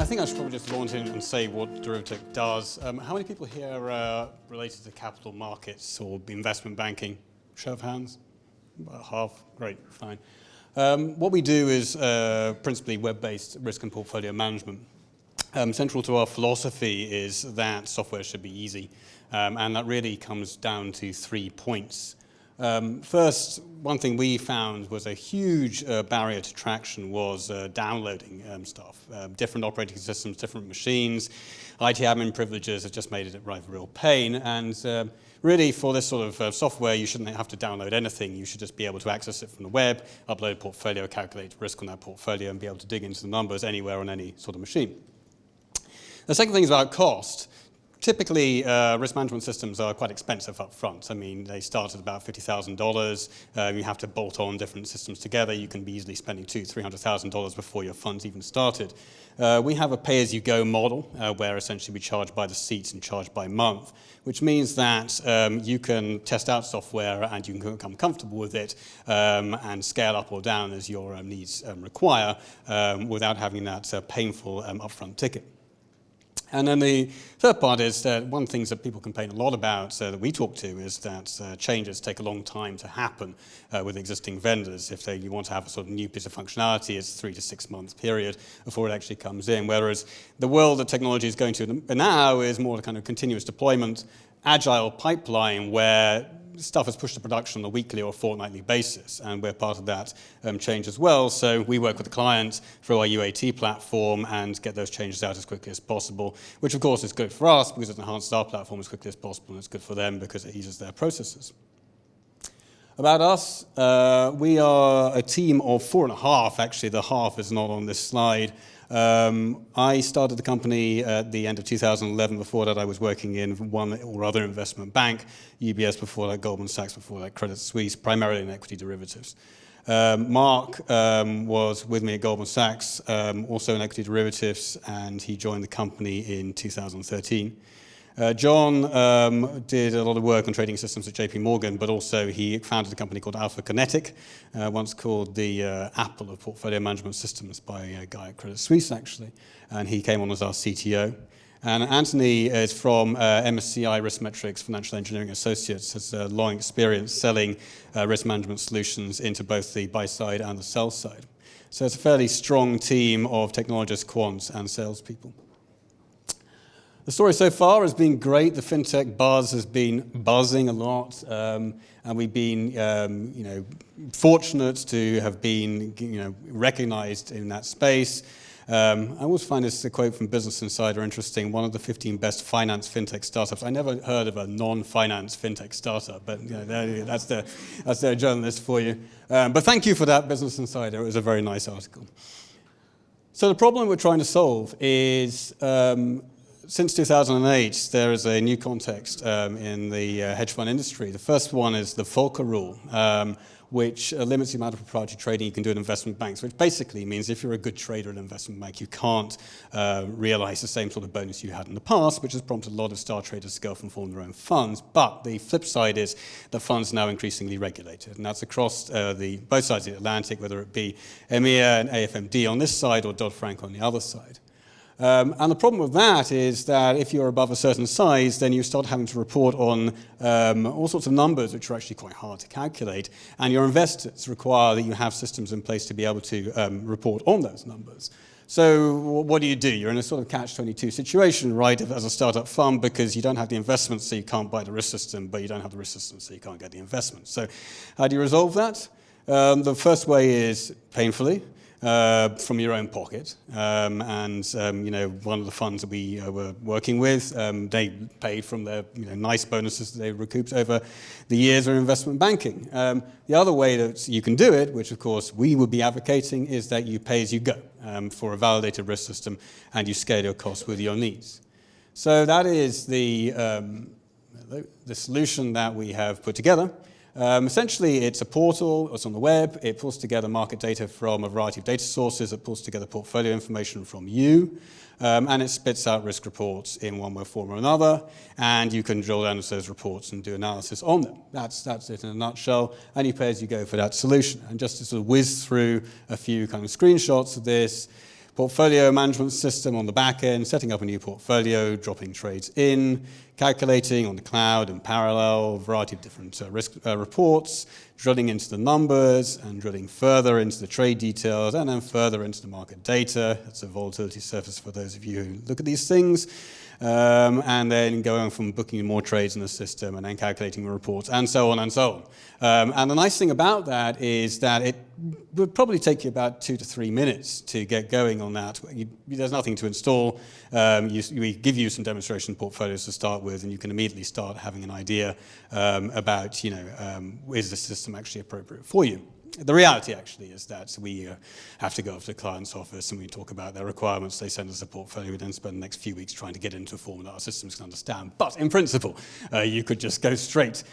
think I should probably just launch in and say what Derivitec does. How many people here are related to capital markets or investment banking? Show of hands? About half. Great, fine. What we do is principally web-based risk and portfolio management. Central to our philosophy is that software should be easy, and that really comes down to 3 points. First, one thing we found was a huge barrier to traction was downloading stuff. Different operating systems, different machines, IT admin privileges have just made it a real pain. And really, for this sort of software, you shouldn't have to download anything. You should just be able to access it from the web, upload a portfolio, calculate risk on that portfolio, and be able to dig into the numbers anywhere on any sort of machine. The second thing is about cost. Typically, risk management systems are quite expensive up front. I mean, they start at about $50,000. You have to bolt on different systems together. You can be easily spending $200,000, $300,000 before your fund's even started. We have a pay-as-you-go model where essentially we charge by the seats and charge by month, which means that you can test out software and you can become comfortable with it and scale up or down as your needs require without having that painful upfront ticket. And then the third part is that one of the things that people complain a lot about that we talk to is that changes take a long time to happen with existing vendors. If you want to have a sort of new piece of functionality, it's a 3 to 6 month period before it actually comes in. Whereas the world that technology is going to now is more kind of continuous deployment, agile pipeline where stuff is pushed to production on a weekly or fortnightly basis, and we're part of that change as well. So we work with the client through our UAT platform and get those changes out as quickly as possible, which of course is good for us because it enhances our platform as quickly as possible, and it's good for them because it eases their processes. About us, we are a team of 4.5. Actually, the half is not on this slide. I started the company at the end of 2011. Before that, I was working in one or other investment bank, UBS before that, Goldman Sachs before that, Credit Suisse, primarily in equity derivatives. Mark was with me at Goldman Sachs, also in equity derivatives, and he joined the company in 2013. John did a lot of work on trading systems at JP Morgan, but also he founded a company called Alpha Kinetic, once called the Apple of portfolio management systems by a guy at Credit Suisse, actually, and he came on as our CTO. And Anthony is from MSCI Risk Metrics Financial Engineering Associates, has a long experience selling risk management solutions into both the buy side and the sell side. So it's a fairly strong team of technologists, quants, and salespeople. The story so far has been great. The fintech buzz has been buzzing a lot, and we've been, fortunate to have been, recognized in that space. I always find this quote from Business Insider interesting. One of the 15 best finance fintech startups. I never heard of a non-finance fintech startup, but that's their journalist for you. But thank you for that, Business Insider. It was a very nice article. So the problem we're trying to solve is. Since 2008, there is a new context in the hedge fund industry. The first one is the Volcker Rule, which limits the amount of proprietary trading you can do in investment banks, which basically means if you're a good trader in an investment bank, you can't realize the same sort of bonus you had in the past, which has prompted a lot of star traders to go off and form their own funds. But the flip side is the funds are now increasingly regulated, and that's across both sides of the Atlantic, whether it be EMEA and AFMD on this side or Dodd-Frank on the other side. And the problem with that is that if you're above a certain size, then you start having to report on all sorts of numbers which are actually quite hard to calculate, and your investors require that you have systems in place to be able to report on those numbers. So what do? You're in a sort of catch-22 situation, right, as a startup fund, because you don't have the investment, so you can't buy the risk system, but you don't have the risk system, so you can't get the investment. So how do you resolve that? The first way is painfully. From your own pocket, and one of the funds that we were working with, they paid from their nice bonuses that they recouped over the years of investment banking. The other way that you can do it, which of course we would be advocating, is that you pay as you go for a validated risk system, and you scale your costs with your needs. So that is the solution that we have put together. Essentially, it's a portal, it's on the web, it pulls together market data from a variety of data sources, it pulls together portfolio information from you, and it spits out risk reports in one form or another, and you can drill down into those reports and do analysis on them. That's it in a nutshell, and you pay as you go for that solution. And just to sort of whiz through a few kind of screenshots of this, portfolio management system on the back end, setting up a new portfolio, dropping trades in, calculating on the cloud in parallel, a variety of different risk reports, drilling into the numbers and drilling further into the trade details and then further into the market data. That's a volatility surface for those of you who look at these things. And then going from booking more trades in the system and then calculating the reports and so on and so on. And the nice thing about that is that it would probably take you about 2 to 3 minutes to get going on that. There's nothing to install. We give you some demonstration portfolios to start with, and you can immediately start having an idea about, is the system actually appropriate for you? The reality actually is that we have to go off to the client's office and we talk about their requirements. They send us a portfolio. We then spend the next few weeks trying to get into a form that our systems can understand. But in principle, you could just go straight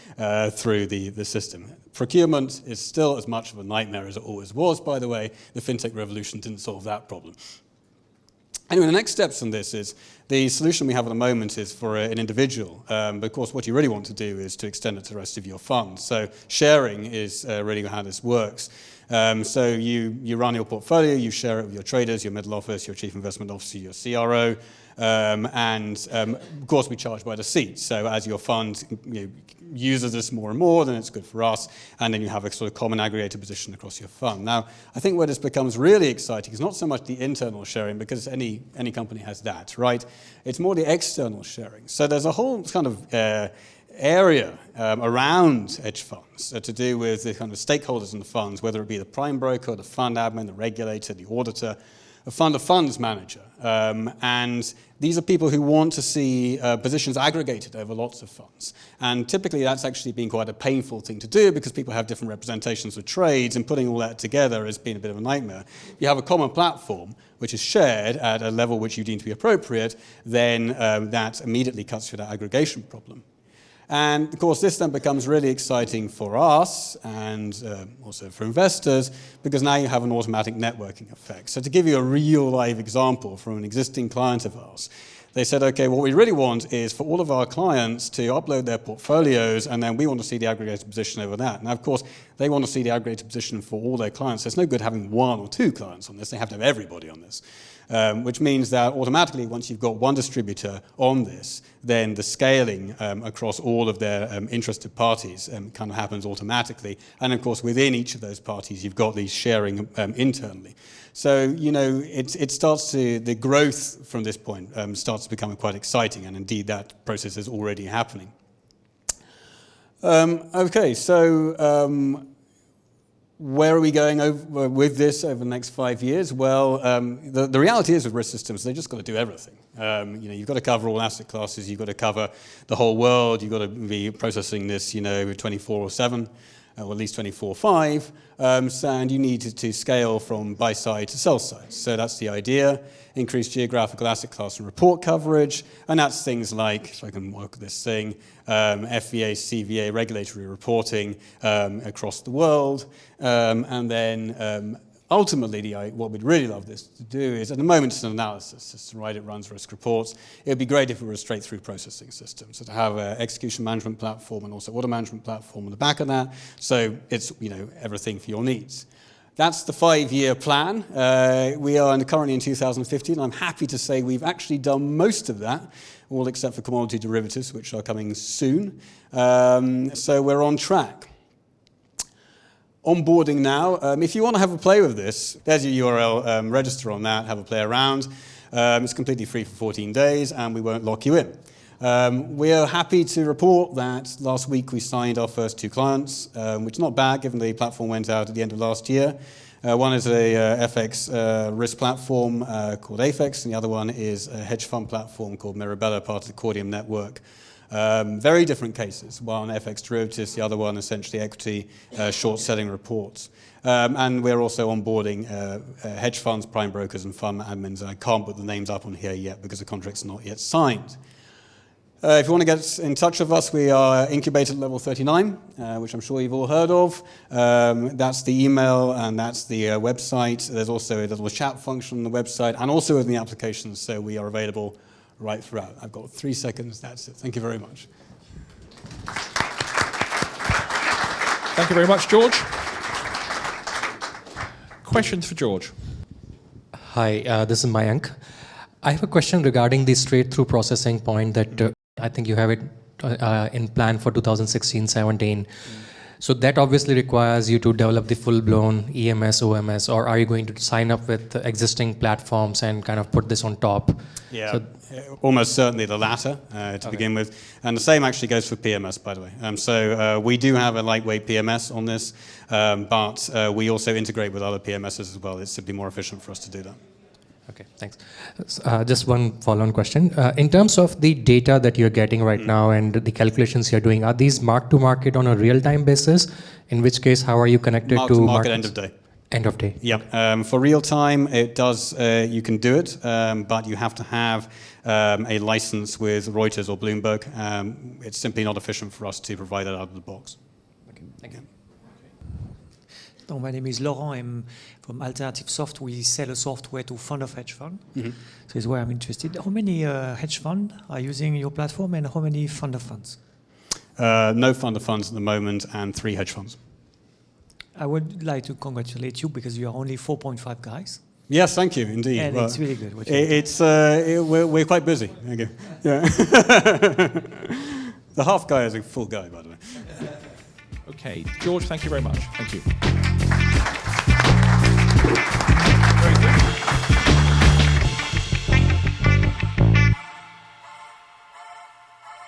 through the system. Procurement is still as much of a nightmare as it always was, by the way. The fintech revolution didn't solve that problem. Anyway, the next steps on this is the solution we have at the moment is for an individual. But of course, what you really want to do is to extend it to the rest of your fund. So sharing is really how this works. So you run your portfolio, you share it with your traders, your middle office, your chief investment officer, your CRO. Of course, we charge by the seat. So as your fund uses this more and more, then it's good for us. And then you have a sort of common aggregated position across your fund. Now, I think where this becomes really exciting is not so much the internal sharing, because any company has that, right? It's more the external sharing. So there's a whole kind of area around hedge funds to do with the kind of stakeholders in the funds, whether it be the prime broker, the fund admin, the regulator, the auditor, a fund of funds manager. And these are people who want to see positions aggregated over lots of funds. And typically that's actually been quite a painful thing to do because people have different representations of trades, and putting all that together has been a bit of a nightmare. If you have a common platform which is shared at a level which you deem to be appropriate, then that immediately cuts through that aggregation problem. And of course, this then becomes really exciting for us and also for investors, because now you have an automatic networking effect. So to give you a real live example from an existing client of ours, they said, okay, what we really want is for all of our clients to upload their portfolios, and then we want to see the aggregated position over that. Now, of course, they want to see the aggregated position for all their clients. There's no good having 1 or 2 clients on this. They have to have everybody on this. Which means that automatically, once you've got one distributor on this, then the scaling across all of their interested parties kind of happens automatically. And of course, within each of those parties, you've got these sharing internally. So, it starts to, the growth from this point starts to become quite exciting, and indeed that process is already happening. Okay, so where are we going with this over the next 5 years? Well, the reality is with risk systems, they've just got to do everything. You've got to cover all asset classes, you've got to cover the whole world, you've got to be processing this, 24/7, or at least 24/5, and you need to scale from buy side to sell side. So that's the idea. Increase geographical asset class and report coverage, and that's things like, if I can work this thing, FVA, CVA, regulatory reporting across the world, and then ultimately, what we'd really love this to do is, at the moment, it's an analysis system, right? It runs risk reports. It would be great if it were a straight-through processing system. So to have an execution management platform and also order management platform on the back of that, so it's everything for your needs. That's the 5-year plan. We are currently in 2015. I'm happy to say we've actually done most of that, all except for commodity derivatives, which are coming soon. So we're on track. Onboarding now. If you want to have a play with this, there's your URL. Register on that, have a play around. It's completely free for 14 days, and we won't lock you in. We are happy to report that last week we signed our first 2 clients, which is not bad given the platform went out at the end of last year. One is a FX risk platform called Afex, and the other one is a hedge fund platform called Mirabella, part of the Cordium network. Very different cases. One FX derivatives, the other one essentially equity short selling reports. And we're also onboarding hedge funds, prime brokers, and fund admins. And I can't put the names up on here yet because the contract's not yet signed. If you want to get in touch with us, we are incubated level 39, which I'm sure you've all heard of. That's the email and that's the website. There's also a little chat function on the website and also in the applications, so we are available right throughout. I've got 3 seconds, that's it. Thank you very much. Thank you very much, George. Questions for George? Hi, this is Mayank. I have a question regarding the straight-through processing point that I think you have it in plan for 2016-17. So that obviously requires you to develop the full-blown EMS, OMS, or are you going to sign up with existing platforms and kind of put this on top? Yeah, So, almost certainly the latter to begin with. And the same actually goes for PMS, by the way. So we do have a lightweight PMS on this, but we also integrate with other PMSs as well. It's simply more efficient for us to do that. Okay, thanks. Just one follow-on question. In terms of the data that you're getting right now and the calculations you're doing, are these mark-to-market on a real-time basis? In which case, how are you connected to market end of day. End of day. Yeah, for real time, it does. You can do it, but you have to have a license with Reuters or Bloomberg. It's simply not efficient for us to provide that out of the box. Okay, thank you. So my name is Laurent. I'm from Alternative Soft. We sell a software to fund of hedge fund. So it's where I'm interested. How many hedge funds are using your platform, and how many fund of funds? No fund of funds at the moment, and 3 hedge funds. I would like to congratulate you because you are only 4.5 guys. Yes, thank you, indeed. And it's really good. We're quite busy. Thank you. Yeah. The half guy is a full guy, by the way. Okay, George, thank you very much. Thank you. Very good.